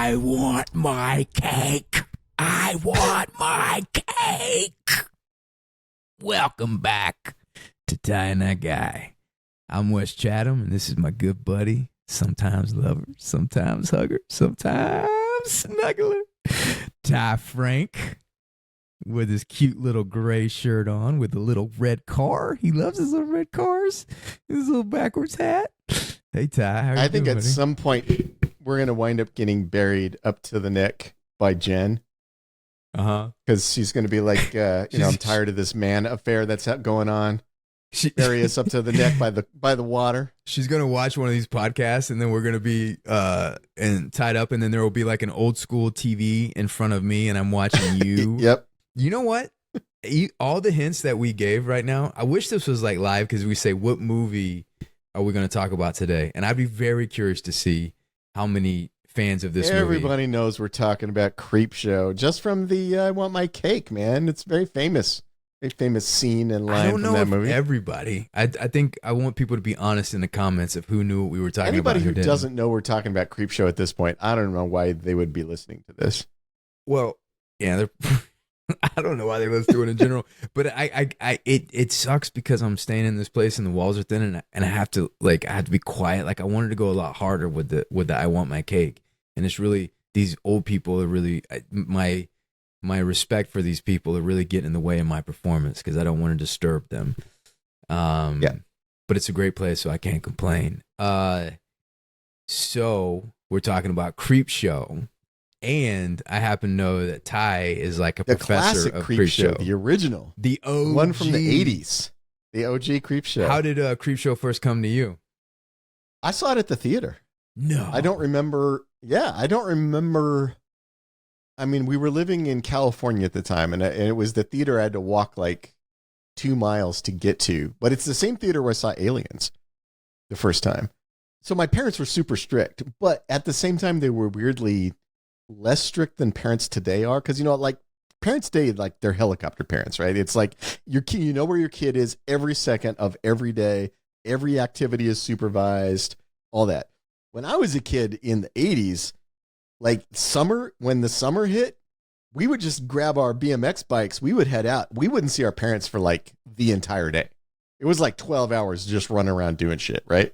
I want my cake. I want my cake. Welcome back to Ty and That Guy. I'm Wes Chatham, and this is my good buddy, sometimes lover, sometimes hugger, sometimes snuggler, Ty Franck, with his cute little gray shirt on with a little red car. He loves his little red cars. His little backwards hat. Hey, Ty, how are you I think doing, at buddy? some point we're going to wind up getting buried up to the neck by Jen. Because she's going to be like, I'm tired of this man affair that's going on. Bury us up to the neck by the water. She's gonna watch one of these podcasts, and then we're gonna be and tied up, and then there will be like an old school TV in front of me, and I'm watching you. Yep. You know what? All the hints that we gave right now, I wish this was like live, because we say, what movie are we going to talk about today? And I'd be very curious to see how many fans of this movie. Everybody knows we're talking about Creepshow just from the I Want My Cake, man. It's very famous. Very famous scene and line from that movie. I don't know if everybody. I think I want people to be honest in the comments of who knew what we were talking about. Anybody who doesn't know we're talking about Creepshow at this point, I don't know why they would be listening to this. Well, yeah, I don't know why they listen to it in general, but it sucks because I'm staying in this place and the walls are thin, and I have to be quiet. Like, I wanted to go a lot harder with the I Want My Cake, and it's really, these old people are really my respect for these people are really getting in the way of my performance because I don't want to disturb them. Yeah, but it's a great place, so I can't complain. So we're talking about Creepshow. And I happen to know that Ty is like a professor of Creepshow. The original. The OG. One from the 80s. The OG Creepshow. How did Creepshow first come to you? I saw it at the theater. No. I don't remember. Yeah, I don't remember. I mean, we were living in California at the time, and it was the theater I had to walk like 2 miles to get to. But it's the same theater where I saw Aliens the first time. So my parents were super strict, but at the same time, they were weirdly less strict than parents today are, because like parents today, like, they're helicopter parents, right? It's like your kid, you know where your kid is every second of every day, every activity is supervised, all that. When I was a kid in the 80s, like when the summer hit, we would just grab our BMX bikes, we would head out, we wouldn't see our parents for like the entire day. It was like 12 hours just running around doing shit, right?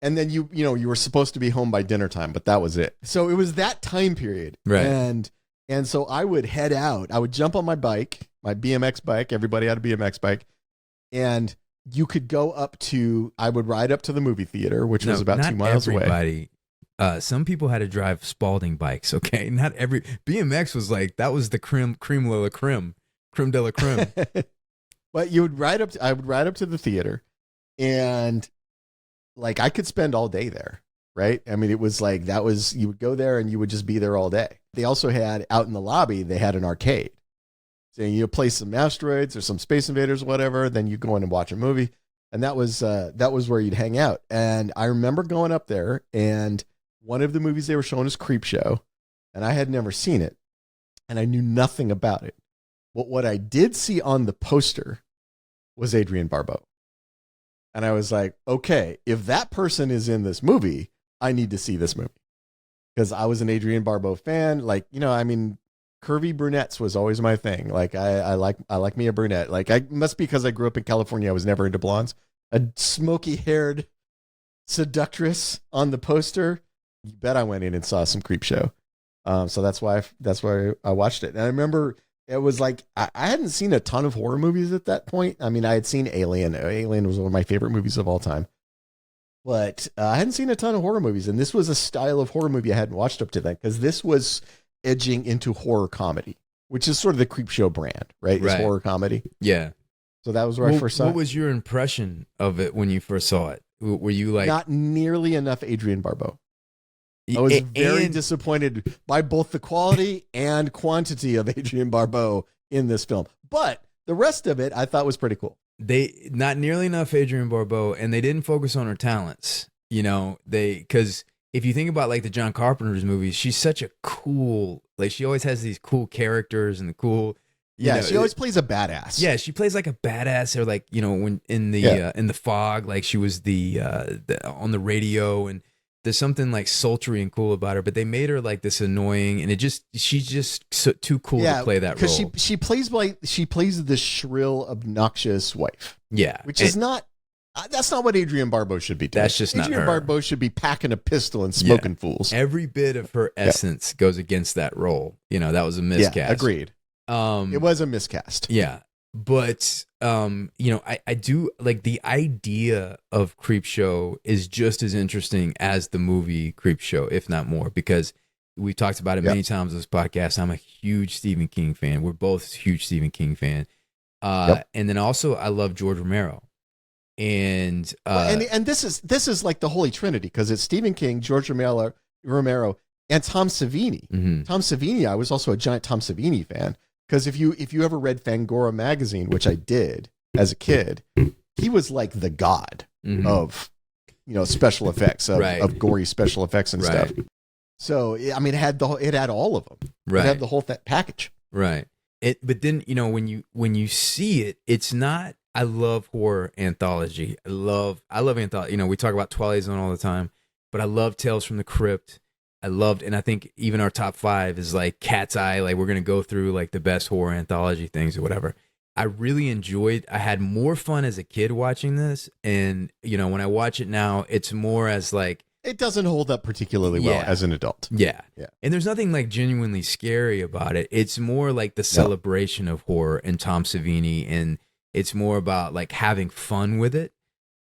And then you were supposed to be home by dinner time, but that was it. So it was that time period. Right. And so I would head out. I would jump on my bike, my BMX bike. Everybody had a BMX bike. And you could go I would ride up to the movie theater, which was about 2 miles away. Some people had to drive Spalding bikes, okay? Not every BMX was like, that was the creme de la creme de la creme. But I would ride up to the theater, and like, I could spend all day there, right? I mean, it was like, you would go there and you would just be there all day. They also had, out in the lobby, they had an arcade. So you play some Asteroids or some Space Invaders, whatever, then you go in and watch a movie. And that was where you'd hang out. And I remember going up there, and one of the movies they were showing is Creepshow, and I had never seen it, and I knew nothing about it. But what I did see on the poster was Adrienne Barbeau. And I was like, okay, if that person is in this movie, I need to see this movie. Because I was an Adrienne Barbeau fan. Like, I mean, curvy brunettes was always my thing. Like, I like me a brunette. Like, I must be because I grew up in California, I was never into blondes. A smoky-haired seductress on the poster. You bet I went in and saw some Creepshow. So that's why I watched it. And I remember it was like, I hadn't seen a ton of horror movies at that point. I mean, I had seen Alien. Alien was one of my favorite movies of all time. But I hadn't seen a ton of horror movies. And this was a style of horror movie I hadn't watched up to then, because this was edging into horror comedy, which is sort of the Creepshow brand, right? It's horror comedy. Yeah. So that was where I first saw it. What was your impression of it when you first saw it? Were you like... Not nearly enough Adrienne Barbeau. I was very disappointed by both the quality and quantity of Adrienne Barbeau in this film. But the rest of it I thought was pretty cool. They not nearly enough Adrienne Barbeau, and they didn't focus on her talents. Because if you think about like the John Carpenter's movies, she's such a cool, like, she always has these cool characters and the cool. She always plays a badass. Yeah, she plays like a badass, or like, when in the Fog, like she was the on the radio, and there's something like sultry and cool about her, but they made her like this annoying, and she's just too cool to play that role. Because she plays the shrill, obnoxious wife. Yeah, which is not. That's not what Adrienne Barbeau should be doing. That's just not her. Adrienne Barbeau should be packing a pistol and smoking fools. Every bit of her essence goes against that role. That was a miscast. Yeah, agreed. It was a miscast. Yeah. But, I do like the idea of Creepshow is just as interesting as the movie Creepshow, if not more, because we talked about it many times on this podcast. I'm a huge Stephen King fan. We're both huge Stephen King fan. And then also I love George Romero. And this is like the Holy Trinity, because it's Stephen King, George Romero, and Tom Savini. Mm-hmm. Tom Savini, I was also a giant Tom Savini fan, because if you ever read Fangoria magazine, which I did as a kid, he was like the god of special effects, of gory special effects and stuff. So I mean, it had all of them. It had the whole package. Right. But then when you see it, it's not. I love horror anthology. I love anthology. We talk about Twilight Zone all the time, but I love Tales from the Crypt. And I think even our top 5 is like Cat's Eye. Like, we're going to go through like the best horror anthology things or whatever. I really I had more fun as a kid watching this. And, when I watch it now, it's more as like, it doesn't hold up particularly well as an adult. Yeah. And there's nothing like genuinely scary about it. It's more like the celebration of horror and Tom Savini, and it's more about like having fun with it.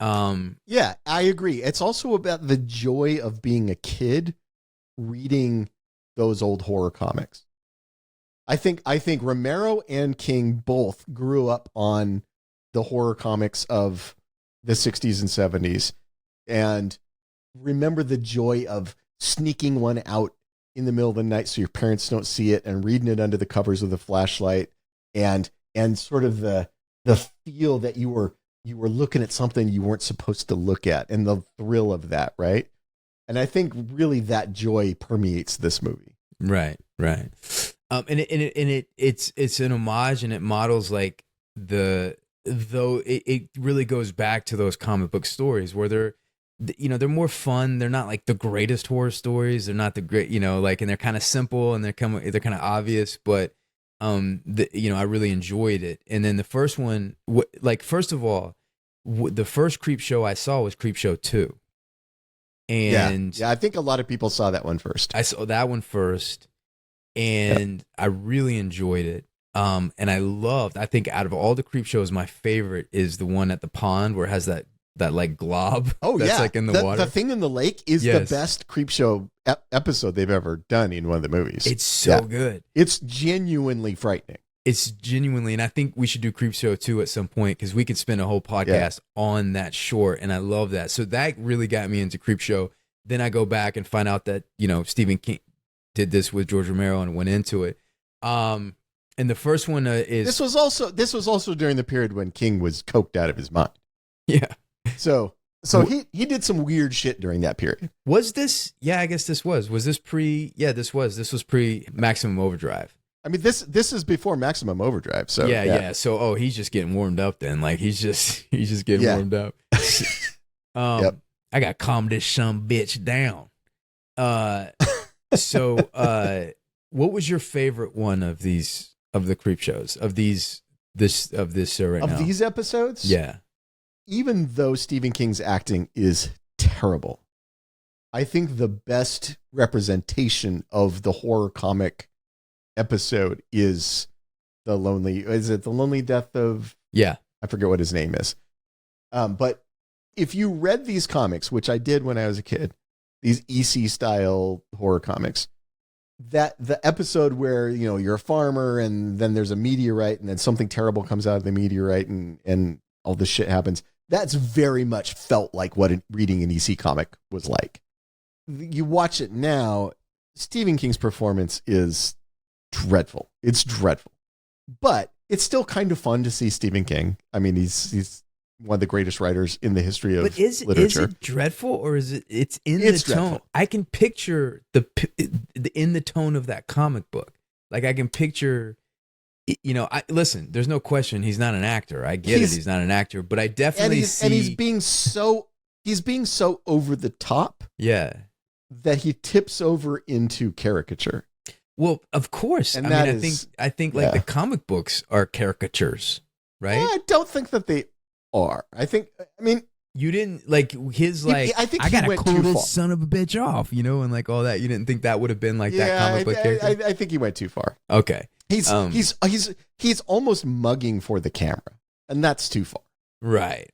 Yeah, I agree. It's also about the joy of being a kid reading those old horror comics. I think Romero and King both grew up on the horror comics of the 60s and 70s and remember the joy of sneaking one out in the middle of the night so your parents don't see it and reading it under the covers with a flashlight and sort of the feel that you were looking at something you weren't supposed to look at, and the thrill of that, right? And I think really that joy permeates this movie. Right. It's an homage, and it models like it really goes back to those comic book stories where they're more fun. They're not like the greatest horror stories. They're not the great, and they're kind of simple and they're kind of obvious, but I really enjoyed it. And then the first one, first of all, the first Creepshow I saw was Creepshow 2. And yeah, I think a lot of people saw that one first. I saw that one first, and I really enjoyed it. And I think out of all the Creepshows, my favorite is the one at the pond where it has that like glob. Oh, that's like in the water. The thing in the lake is the best Creepshow episode they've ever done in one of the movies. It's so good. It's genuinely frightening. And I think we should do Creepshow 2 at some point, because we could spend a whole podcast on that short, and I love that. So that really got me into Creepshow. Then I go back and find out that, Stephen King did this with George Romero and went into it. And the first one is... This was also during the period when King was coked out of his mind. Yeah. So he did some weird shit during that period. Was this? Yeah, I guess this was. Was this pre? Yeah, this was pre Maximum Overdrive. I mean, this is before Maximum Overdrive. So yeah. So he's just getting warmed up then. Like he's just getting warmed up. I got to calm this some bitch down. So what was your favorite one of the Creepshows of this right now? Of these episodes? Yeah. Even though Stephen King's acting is terrible, I think the best representation of the horror comic episode is the lonely death of... Yeah. I forget what his name is. But if you read these comics, which I did when I was a kid, these EC style horror comics, that the episode where, you're a farmer and then there's a meteorite and then something terrible comes out of the meteorite and all this shit happens. That's very much felt like what reading an EC comic was like. You watch it now, Stephen King's performance is dreadful. It's dreadful. But it's still kind of fun to see Stephen King. I mean, he's one of the greatest writers in the history of literature. Is it dreadful, or is it's in the tone? Dreadful. I can picture in the tone of that comic book. Like I can picture... listen, there's no question he's not an actor. I get it. He's not an actor, but I definitely see... And he's he's being so over the top Yeah. that he tips over into caricature. Well, of course. And I think like the comic books are caricatures, right? I don't think that they are. You didn't like his like. I think I he gotta went cool too this far. son of a bitch off, you know, and like all that. You didn't think that would have been like that comic book character? I think he went too far. Okay. He's almost mugging for the camera, and that's too far. Right.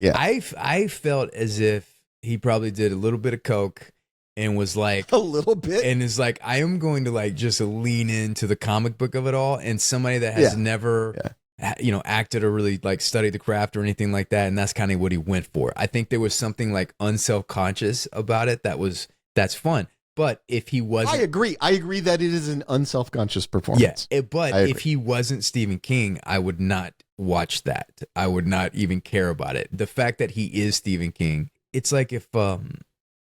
Yeah. I felt as if he probably did a little bit of coke and was like A little bit. and is like, I am going to like just lean into the comic book of it all, and somebody that has never acted or really like studied the craft or anything like that, and that's kind of what he went for. I think there was something like unself-conscious about it that's fun. But if he wasn't, I agree that it is an unself-conscious performance. Yeah, but if he wasn't Stephen King, I would not watch that. I would not even care about it. The fact that he is Stephen King, it's like if I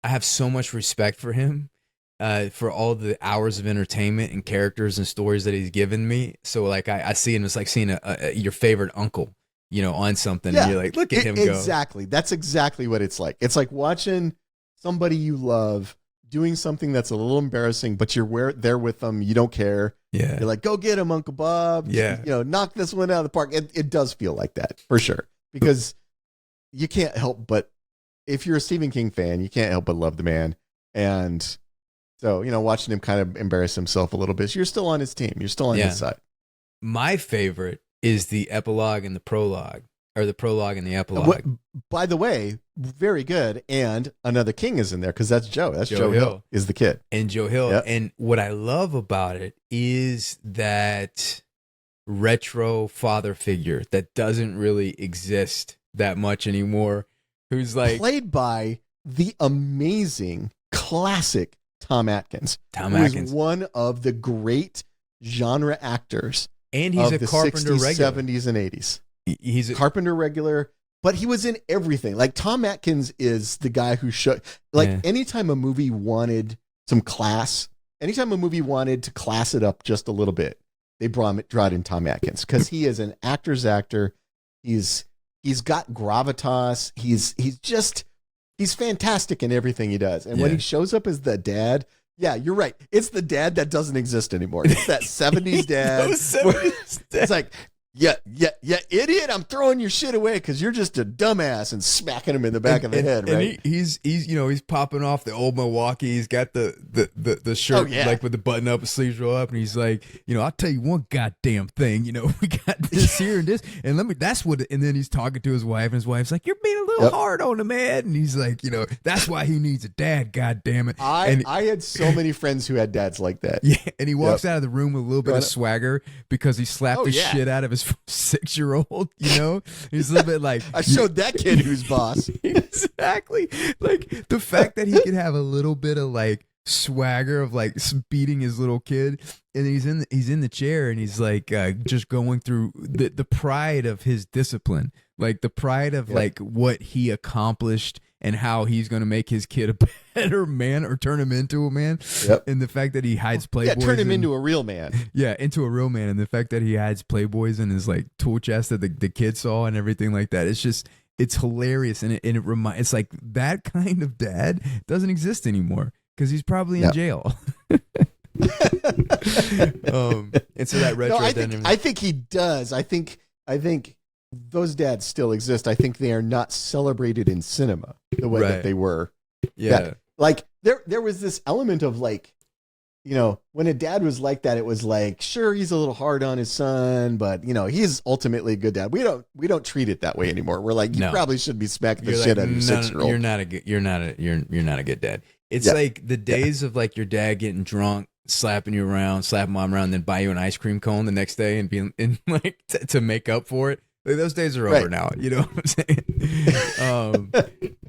have so much respect for him, for all the hours of entertainment and characters and stories that he's given me. So like I see him, it's like seeing your favorite uncle, you know, on something, and you're like, look at him go. Exactly. That's exactly what it's like. It's like watching somebody you love doing something that's a little embarrassing, but you're there with them. You don't care. Yeah. You're like, go get him, Uncle Bob. Yeah. You know, knock this one out of the park. It does feel like that for sure, because you can't help but, if you're a Stephen King fan, you can't help but love the man. And so, you know, watching him kind of embarrass himself a little bit, you're still on his team. You're still on his side. My favorite is the epilogue and the prologue, or the prologue and the epilogue. By the way, very good. And another King is in there, because that's Joe. That's Joe Hill is the kid. And Joe Hill. Yep. And what I love about it is that retro father figure that doesn't really exist that much anymore, who's like played by the amazing classic Tom Atkins. Tom who Atkins is one of the great genre actors, and he's of a the Carpenter 60s, regular. 70s, and 80s. He's a Carpenter regular, but he was in everything. Like, Tom Atkins is the guy who anytime a movie wanted some class, anytime a movie wanted to class it up just a little bit, they brought in Tom Atkins, because he is an actor's actor. He's got gravitas. He's fantastic in everything he does. And when he shows up as the dad, yeah, you're right. It's the dad that doesn't exist anymore. It's that 70s dad. It's like, yeah, idiot, I'm throwing your shit away because you're just a dumbass, and smacking him in the back of the head, right? And he's popping off the old Milwaukee. He's got the shirt like with the button up, sleeves roll up, and he's like, you know, I'll tell you one goddamn thing, you know, we got this here and this, and and then he's talking to his wife, and his wife's like, you're being a little hard on him, man, and he's like, you know, that's why he needs a dad, goddamn it. I had so many friends who had dads like that. Yeah, and he walks out of the room with a little bit of swagger because he slapped the shit out of his 6-year-old, you know. He's a little bit like, I showed that kid who's boss. Exactly. Like, the fact that he can have a little bit of like swagger of like beating his little kid, and he's in the chair, and he's like just going through the pride of his discipline, like the pride of like what he accomplished and how he's going to make his kid a better man, or turn him into a man. And the fact that he hides Playboys. Turn him into a real man. Yeah, into a real man. And the fact that he hides Playboys in his like tool chest that the kid saw and everything like that. It's hilarious. And it's like that kind of dad doesn't exist anymore, because he's probably in jail. And so that retro. I think he does. I think those dads still exist. I think they are not celebrated in cinema the way that they were. Yeah. Like there was this element of like, you know, when a dad was like that, it was like, sure, he's a little hard on his son, but you know, he's ultimately a good dad. We don't treat it that way anymore. We're like, you probably should be smacking the shit out of your 6-year-old. You're not a good dad. It's like the days of like your dad getting drunk, slapping you around, slapping mom around, then buy you an ice cream cone the next day and being in like to make up for it. Like, those days are over now. You know what I'm saying?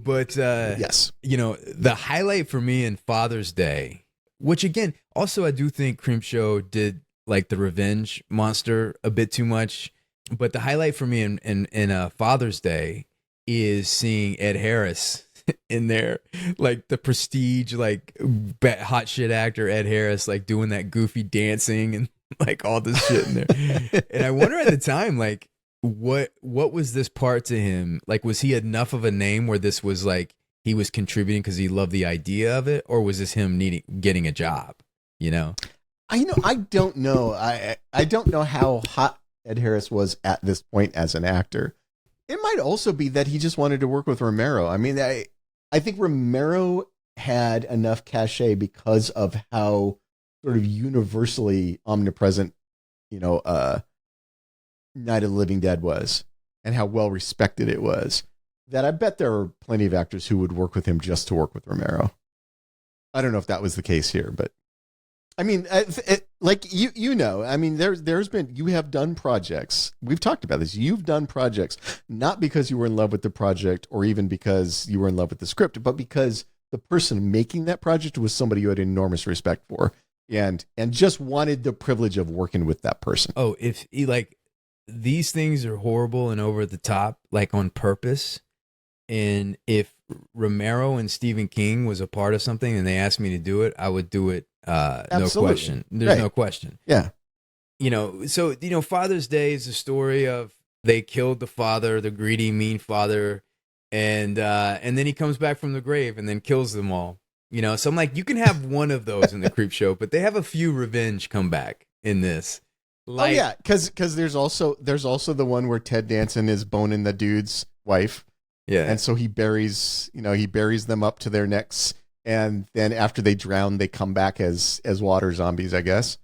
But yes, you know, the highlight for me in Father's Day, which again, also I do think Creepshow did like the revenge monster a bit too much. But the highlight for me in Father's Day is seeing Ed Harris in there, like the prestige, like hot shit actor Ed Harris, like doing that goofy dancing and like all this shit in there. And I wonder at the time, like, what was this part to him? Like, was he enough of a name where this was like he was contributing because he loved the idea of it, or was this him getting a job? You know, I don't know. I don't know how hot Ed Harris was at this point as an actor. It might also be that he just wanted to work with Romero. I mean, I think Romero had enough cachet because of how sort of universally omnipresent, Night of the Living Dead was, and how well respected it was, that I bet there are plenty of actors who would work with him just to work with Romero. I don't know if that was the case here, but I mean, like I mean, there's been, you have done projects. We've talked about this. You've done projects not because you were in love with the project or even because you were in love with the script, but because the person making that project was somebody you had enormous respect for and just wanted the privilege of working with that person. Oh, if he, like, these things are horrible and over the top, like on purpose. And if Romero and Stephen King was a part of something and they asked me to do it, I would do it. No question. There's no question. Yeah. So, Father's Day is a story of they killed the father, the greedy, mean father. And then he comes back from the grave and then kills them all. So I'm like, you can have one of those in the Creepshow, but they have a few revenge come back in this. Like, oh yeah, because there's also the one where Ted Danson is boning the dude's wife. Yeah. And so he buries them up to their necks. And then after they drown, they come back as water zombies, I guess.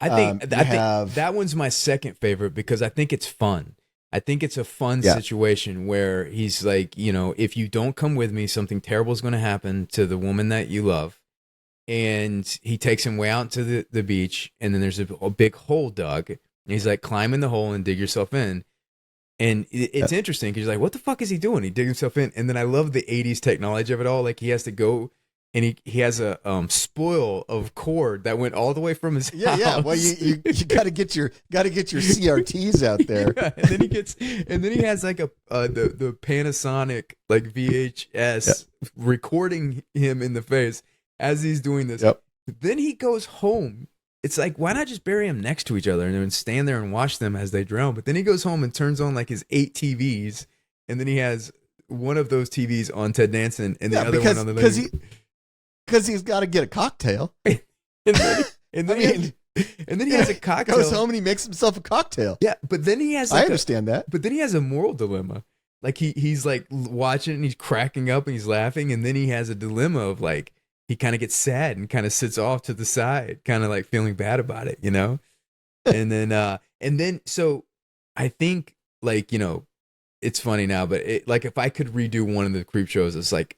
I think that one's my second favorite because I think it's fun. I think it's a fun situation where he's like, if you don't come with me, something terrible is going to happen to the woman that you love. And he takes him way out to the beach. And then there's a big hole dug. And he's like, climb in the hole and dig yourself in. And it's interesting because you're like, what the fuck is he doing? He digs himself in. And then I love the 80s technology of it all. Like he has to go and he has a spoil of cord that went all the way from his house. Yeah. Well, you gotta get your CRTs out there. Yeah. And then he has like the Panasonic like VHS recording him in the face as he's doing this. Yep. Then he goes home. It's like, why not just bury them next to each other and then stand there and watch them as they drown? But then he goes home and turns on like his 8 TVs, and then he has one of those TVs on Ted Danson and the other one on the living. Because he's got to get a cocktail. and then he has a cocktail. Goes home and he makes himself a cocktail. Yeah, but then he has. I understand that. But then he has a moral dilemma. Like he's like watching and he's cracking up and he's laughing, and then he has a dilemma of like, he kind of gets sad and kind of sits off to the side, kind of like feeling bad about it, and then, so I think like, it's funny now, but like if I could redo one of the Creepshows, it's like,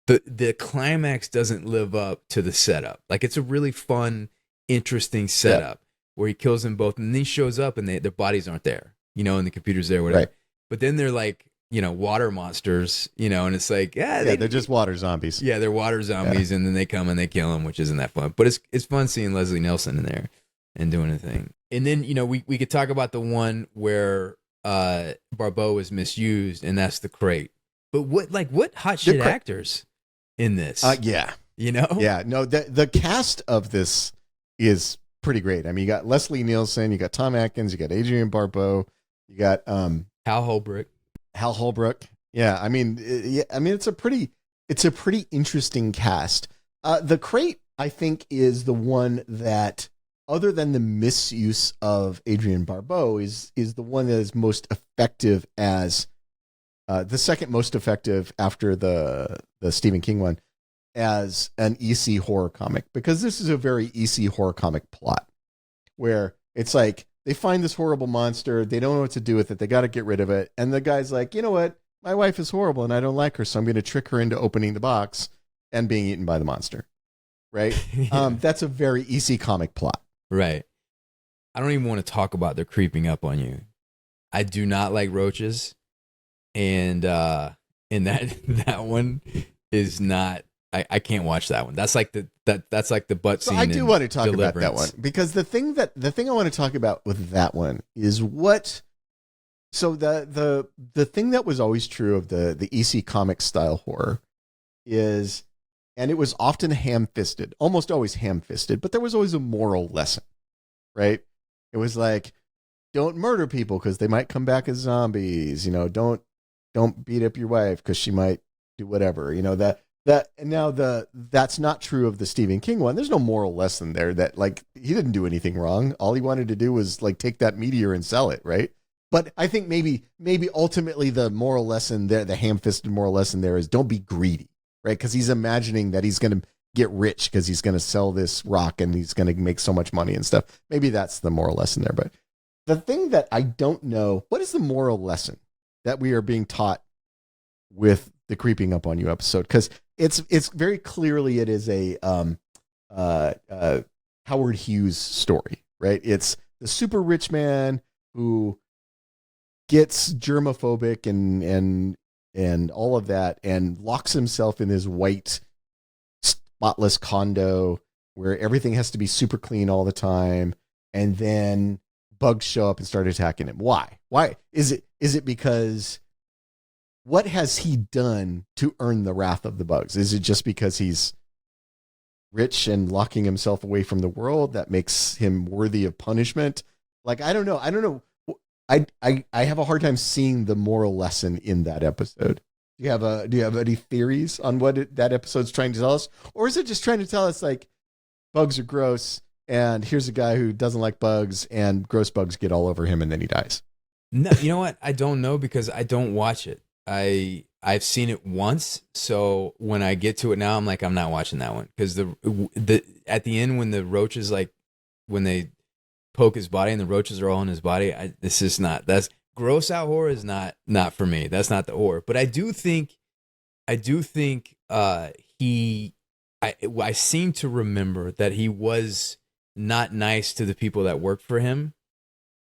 the climax doesn't live up to the setup. Like it's a really fun, interesting setup where he kills them both and then he shows up and their bodies aren't there, and the computer's there, whatever. Right. But then they're like, water monsters, and it's like, they're just water zombies. Yeah, they're water zombies, and then they come and they kill them, which isn't that fun. But it's fun seeing Leslie Nielsen in there and doing a thing. And then, we could talk about the one where Barbeau is misused, and that's the crate. But what hot shit actors in this? Yeah. Yeah, no, the cast of this is pretty great. I mean, you got Leslie Nielsen, you got Tom Atkins, you got Adrienne Barbeau, you got Hal Holbrook. Yeah, I mean, it's a pretty interesting cast. The crate, I think, is the one that, other than the misuse of Adrienne Barbeau, is the one that is most effective as the second most effective after the Stephen King one as an EC horror comic, because this is a very EC horror comic plot where it's like, they find this horrible monster. They don't know what to do with it. They got to get rid of it. And the guy's like, you know what? My wife is horrible and I don't like her. So I'm going to trick her into opening the box and being eaten by the monster. Right. That's a very EC comic plot. Right. I don't even want to talk about they're creeping up on you. I do not like roaches. And that one is not, I can't watch that one. That's like that's like the butt scene. So I do want to talk about that one, because the thing I want to talk about with that one is what. So the thing that was always true of the EC comic style horror is, and it was often ham-fisted, almost always ham-fisted, but there was always a moral lesson, right? It was like, don't murder people because they might come back as zombies. You know, don't beat up your wife because she might do whatever. You know, that's not true of the Stephen King one. There's no moral lesson there that like he didn't do anything wrong. All he wanted to do was like take that meteor and sell it, right? But I think maybe ultimately the moral lesson there, the ham-fisted moral lesson there is don't be greedy, right? Because he's imagining that he's going to get rich because he's going to sell this rock and he's going to make so much money and stuff. Maybe that's the moral lesson there. But the thing that I don't know, what is the moral lesson that we are being taught with the Creeping Up on You episode? Because it's very clearly it is a Howard Hughes story, right? It's the super rich man who gets germophobic and all of that and locks himself in his white spotless condo where everything has to be super clean all the time, and then bugs show up and start attacking him. Why is it because what has he done to earn the wrath of the bugs? Is it just because he's rich and locking himself away from the world that makes him worthy of punishment? Like, I don't know. I have a hard time seeing the moral lesson in that episode. Do you have any theories on what that episode's trying to tell us? Or is it just trying to tell us like bugs are gross and here's a guy who doesn't like bugs and gross bugs get all over him and then he dies? No, you know what? I don't know because I don't watch it. I've seen it once, so when I get to it now, I'm like, I'm not watching that one because the at the end when the roaches when they poke his body and the roaches are all in his body, that's gross out horror is not for me. That's not the horror. But I seem to remember that he was not nice to the people that worked for him.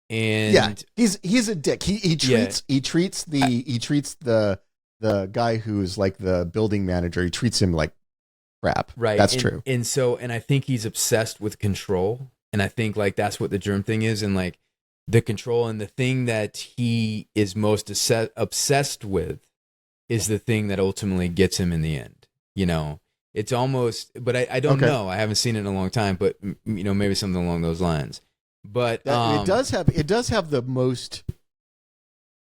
And yeah, he's a dick. He treats the guy who's like the building manager. He treats him like crap. Right. That's true. And I think he's obsessed with control. And I think like that's what the germ thing is, and like the control and the thing that he is most obsessed with is the thing that ultimately gets him in the end. You know, it's almost, but I don't know. I haven't seen it in a long time, but you know, maybe something along those lines. But it does have the most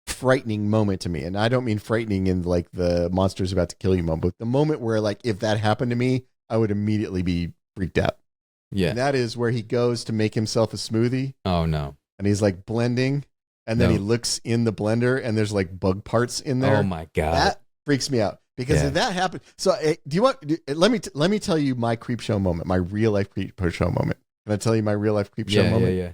frightening moment to me, and I don't mean frightening in like the monster's about to kill you moment, but the moment where like if that happened to me, I would immediately be freaked out. Yeah, and that is where he goes to make himself a smoothie. Oh no! And he's like blending, and then he looks in the blender, and there's like bug parts in there. Oh my god, that freaks me out because if that happened. So do you want? Let me tell you my Creepshow moment, my real life Creepshow moment. Can I tell you my real life Creepshow moment? Yeah.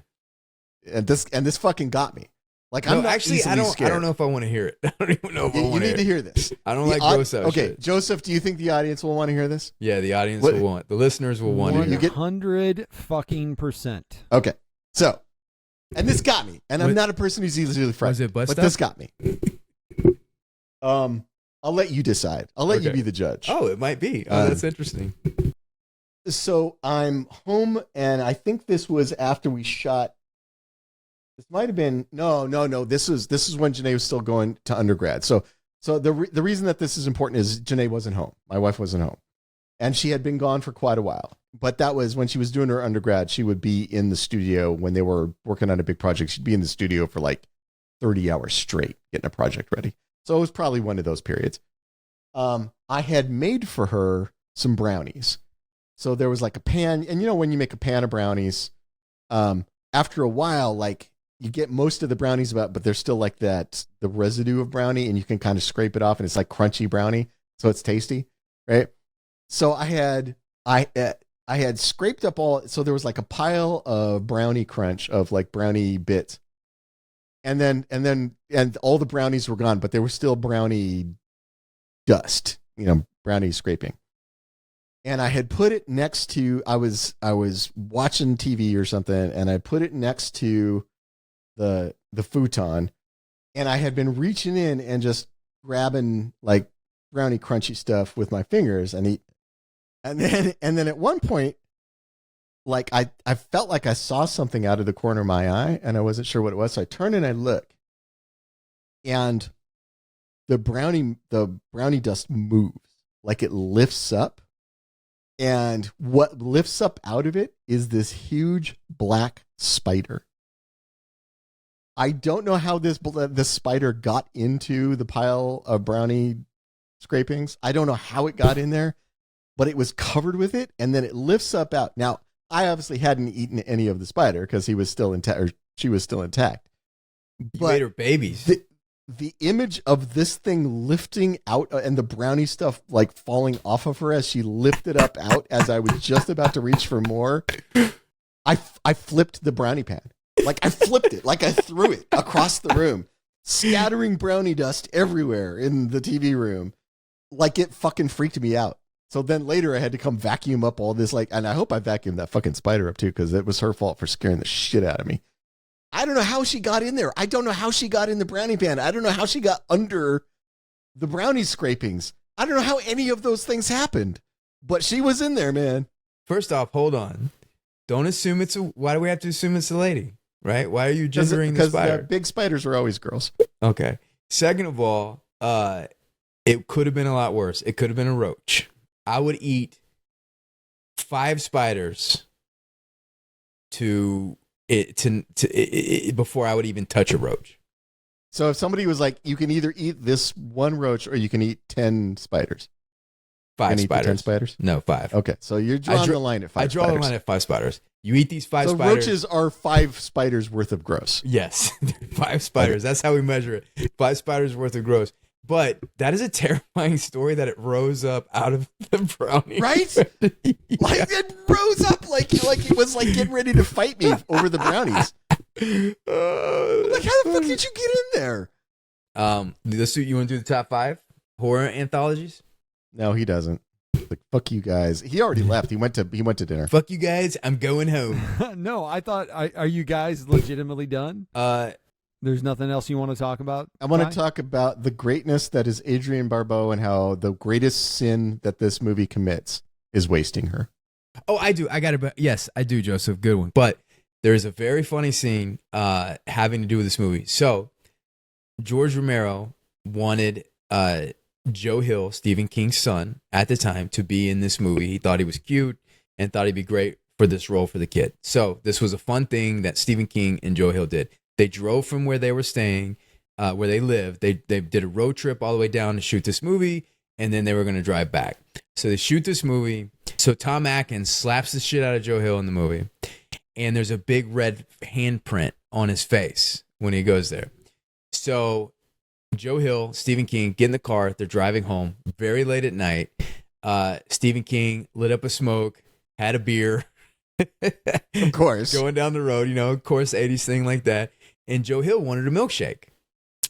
And this fucking got me. Like, no, I'm not actually, easily scared. I don't know if I want to hear it. I don't even know if I want to hear it. You need to hear this. I don't like gross out okay, shit. Joseph, do you think the audience will want to hear this? Yeah, the audience will want. The listeners will want to hear it. 100%. Okay, so, and this got me. And I'm not a person who's easily frightened. But this got me. I'll let you decide. I'll let you be the judge. Oh, it might be. Oh, that's interesting. So I'm home, and I think this was after we shot. This might have been no. This is when Janae was still going to undergrad. So the reason that this is important is Janae wasn't home. My wife wasn't home, and she had been gone for quite a while. But that was when she was doing her undergrad. She would be in the studio when they were working on a big project. She'd be in the studio for like 30 hours straight getting a project ready. So it was probably one of those periods. I had made for her some brownies. So there was like a pan, and you know when you make a pan of brownies, after a while, like you get most of the brownies but there's still like the residue of brownie, and you can kind of scrape it off, and it's like crunchy brownie, so it's tasty, right? So I had scraped up so there was like a pile of brownie crunch of like brownie bits, and all the brownies were gone, but there was still brownie dust, you know, brownie scraping. And I had put it next to, I was watching TV or something, and I put it next to the futon, and I had been reaching in and just grabbing like brownie crunchy stuff with my fingers and eat. And then at one point, like I felt like I saw something out of the corner of my eye, and I wasn't sure what it was. So I turned and I look, and the brownie dust moves, like it lifts up. And what lifts up out of it is this huge black spider. I don't know how this spider got into the pile of brownie scrapings. I don't know how it got in there, but it was covered with it, and then it lifts up out. Now, I obviously hadn't eaten any of the spider because he was still intact, or she was still intact. You ate her babies. The image of this thing lifting out and the brownie stuff like falling off of her as she lifted up out as I was just about to reach for more, I flipped the brownie pan. Like I flipped it, like I threw it across the room, scattering brownie dust everywhere in the TV room. Like it fucking freaked me out. So then later I had to come vacuum up all this, like, and I hope I vacuumed that fucking spider up too, because it was her fault for scaring the shit out of me. I don't know how she got in there. I don't know how she got in the brownie pan. I don't know how she got under the brownie scrapings. I don't know how any of those things happened, but she was in there, man. First off, hold on. Don't assume why do we have to assume it's a lady, right? Why are you gendering the spider? Because big spiders are always girls. Okay. Second of all, it could have been a lot worse. It could have been a roach. I would eat 5 spiders before I would even touch a roach. So if somebody was like, you can either eat this one roach or you can eat 10 spiders. 5 spiders. 10 spiders? No, 5. Okay, so you're drawing the line at 5 I draw spiders. the line at 5 spiders. You eat these 5 so spiders. So roaches are 5 spiders worth of gross. Yes, 5 spiders. That's how we measure it. 5 spiders worth of gross. But that is a terrifying story that it rose up out of the brownie. Right? Yeah. Like it rose up like it was like getting ready to fight me over the brownies. Like how the fuck did you get in there? You want to do the top 5 horror anthologies? No, he doesn't. Like fuck you guys. He already left. He went to dinner. Fuck you guys. I'm going home. No, I thought, are you guys legitimately done? There's nothing else you want to talk about? I want to talk about the greatness that is Adrienne Barbeau and how the greatest sin that this movie commits is wasting her. Oh, I do. Yes, I do, Joseph. Good one. But there is a very funny scene having to do with this movie. So George Romero wanted Joe Hill, Stephen King's son, at the time, to be in this movie. He thought he was cute and thought he'd be great for this role for the kid. So this was a fun thing that Stephen King and Joe Hill did. They drove from where they were staying, where they lived. They did a road trip all the way down to shoot this movie, and then they were going to drive back. So they shoot this movie. So Tom Atkins slaps the shit out of Joe Hill in the movie, and there's a big red handprint on his face when he goes there. So Joe Hill, Stephen King get in the car. They're driving home very late at night. Stephen King lit up a smoke, had a beer. Of course. Going down the road, of course, 80s thing like that. And Joe Hill wanted a milkshake.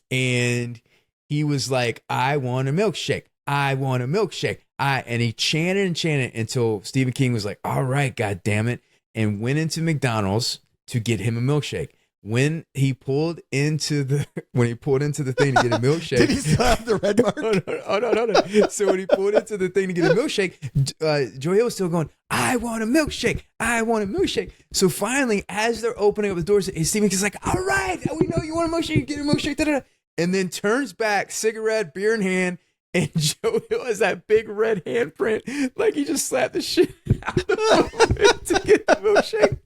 And he was like, I want a milkshake. I want a milkshake. And he chanted until Stephen King was like, all right, God damn it. And went into McDonald's to get him a milkshake. When he pulled into the thing to get a milkshake, did he still have the red mark? No. So when he pulled into the thing to get a milkshake, Joe Hill was still going, I want a milkshake. I want a milkshake. So finally, as they're opening up the doors, Stephen King's like, all right, we know you want a milkshake. You get a milkshake. Da-da-da. And then turns back, cigarette, beer in hand. And Joe Hill has that big red handprint, like he just slapped the shit out of him to get the milkshake.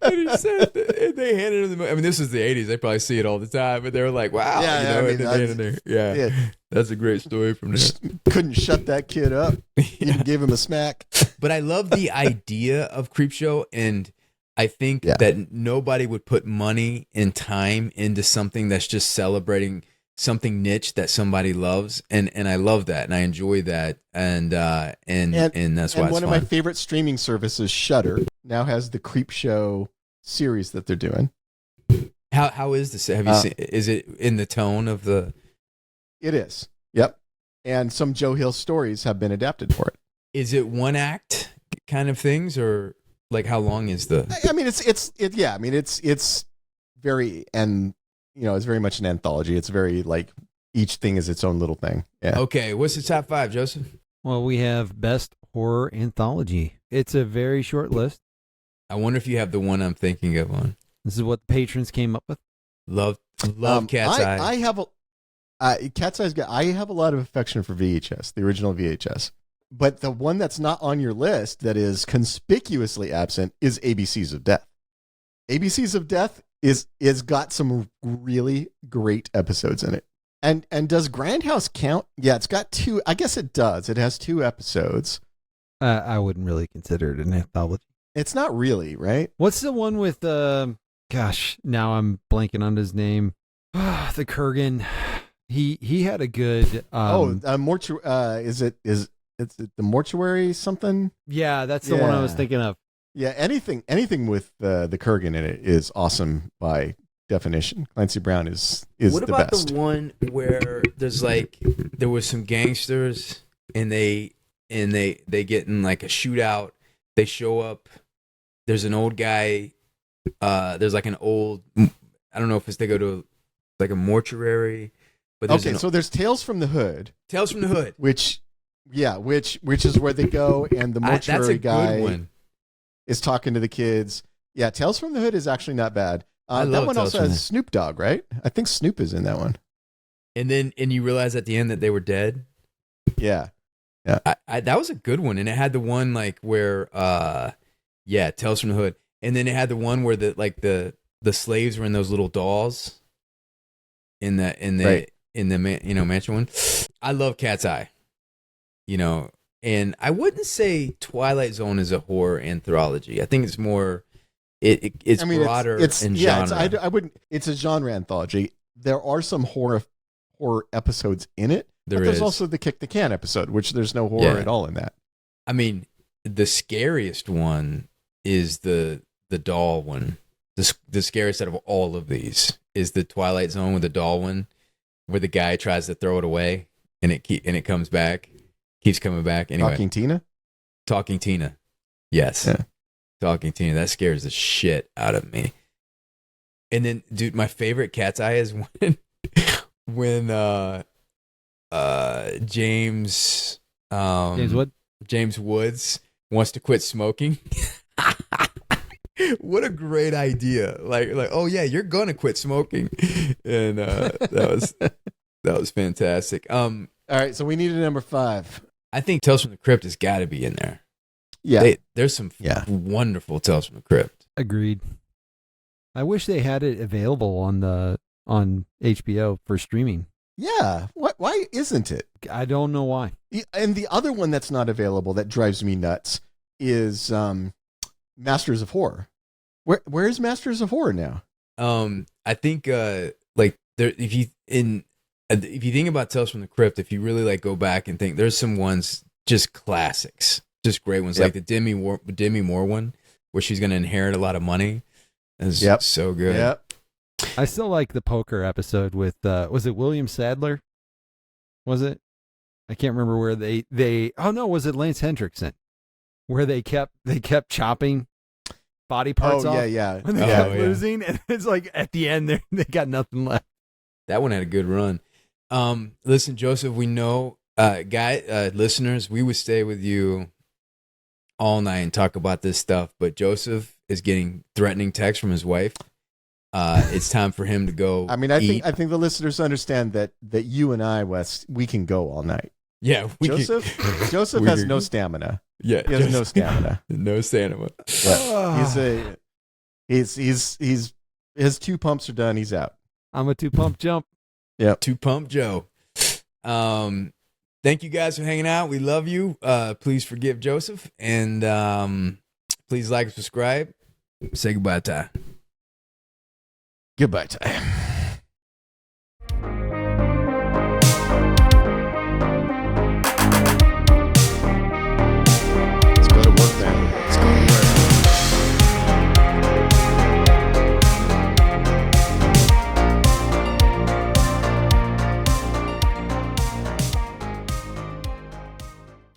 And he said, and they handed him the milkshake. I mean, this is the 80s. They probably see it all the time, but they were like, wow. That's a great story from there. Couldn't shut that kid up. Even gave him a smack. But I love the idea of Creepshow, and I think that nobody would put money and time into something that's just celebrating something niche that somebody loves, and I love that, and I enjoy that, and that's why it's one of my favorite streaming services, Shudder, now has the Creepshow series that they're doing. How is this? Have you seen? Is it in the tone of the? It is. Yep. And some Joe Hill stories have been adapted for it. Is it one act kind of things, or like how long is the? I mean, it's very it's very much an anthology. It's very like each thing is its own little thing. Yeah. Okay. What's the top 5, Joseph? Well, we have best horror anthology. It's a very short list. I wonder if you have the one I'm thinking of on. This is what the patrons came up with. Love Cat's Eye. I have Cat's Eye's. I have a lot of affection for VHS, the original VHS. But the one that's not on your list that is conspicuously absent is ABCs of Death. ABCs of Death is got some really great episodes in it. And does Grindhouse count? Yeah, it's got 2. I guess it does. It has 2 episodes. I wouldn't really consider it an anthology. It's not really, right? What's the one with gosh, now I'm blanking on his name. The Kurgan. He had a good mortuary. Is it the mortuary something? Yeah, that's the one I was thinking of. Yeah, anything with the Kurgan in it is awesome by definition. Clancy Brown is what the about best. the one where there was some gangsters and they get in like a shootout. They show up. There's an old guy. There's like an old. I don't know if they go to like a mortuary. But so there's Tales from the Hood. Tales from the Hood. Which is where they go, and the mortuary guy is talking to the kids. Yeah, Tales from the Hood is actually not bad. That one also has Snoop Dogg, right? I think Snoop is in that one. And you realize at the end that they were dead. Yeah. That was a good one, and it had the one like where, Tales from the Hood, and then it had the one where the slaves were in those little dolls. In the mansion one. I love Cat's Eye. And I wouldn't say Twilight Zone is a horror anthology. I think it's more. It's broader in genre. I wouldn't. It's a genre anthology. There are some horror episodes in it. There's also the Kick the Can episode, which there's no horror at all in that. I mean, the scariest one is the doll one. The scariest out of all of these is the Twilight Zone with the doll one, where the guy tries to throw it away and it comes back, keeps coming back. Anyway, Talking Tina. Yes. Yeah. Talking Tina, that scares the shit out of me. And then, dude, my favorite Cat's Eye is when James Woods wants to quit smoking. What a great idea! Like, oh yeah, you're gonna quit smoking, and that was fantastic. All right, so we needed number 5. I think Tales from the Crypt has got to be in there. Yeah, there's some wonderful Tales from the Crypt. Agreed. I wish they had it available on HBO for streaming. Yeah, why isn't it? I don't know why. And the other one that's not available that drives me nuts is Masters of Horror. Where is Masters of Horror now? I think if you think about Tales from the Crypt, if you really go back and think, there's some ones just classics, just great ones, like the Demi Moore one, where she's going to inherit a lot of money. It's so good. Yep. I still like the poker episode with was it William Sadler? Was it? I can't remember where was it Lance Hendrickson? Where they kept chopping body parts off. When they kept losing, and it's like at the end they got nothing left. That one had a good run. Listen, Joseph, we know, listeners, we would stay with you all night and talk about this stuff, but Joseph is getting threatening texts from his wife. It's time for him to go. I mean, I think the listeners understand that you and I, Wes, we can go all night. Yeah, Joseph has no stamina. Yeah, he has no stamina. No stamina. Yeah. He's his 2 pumps are done. He's out. I'm a 2-pump jump. Yeah, 2-pump Joe. Thank you guys for hanging out. We love you. Please forgive Joseph, and please like and subscribe. Say goodbye, Ty. Goodbye, Ty.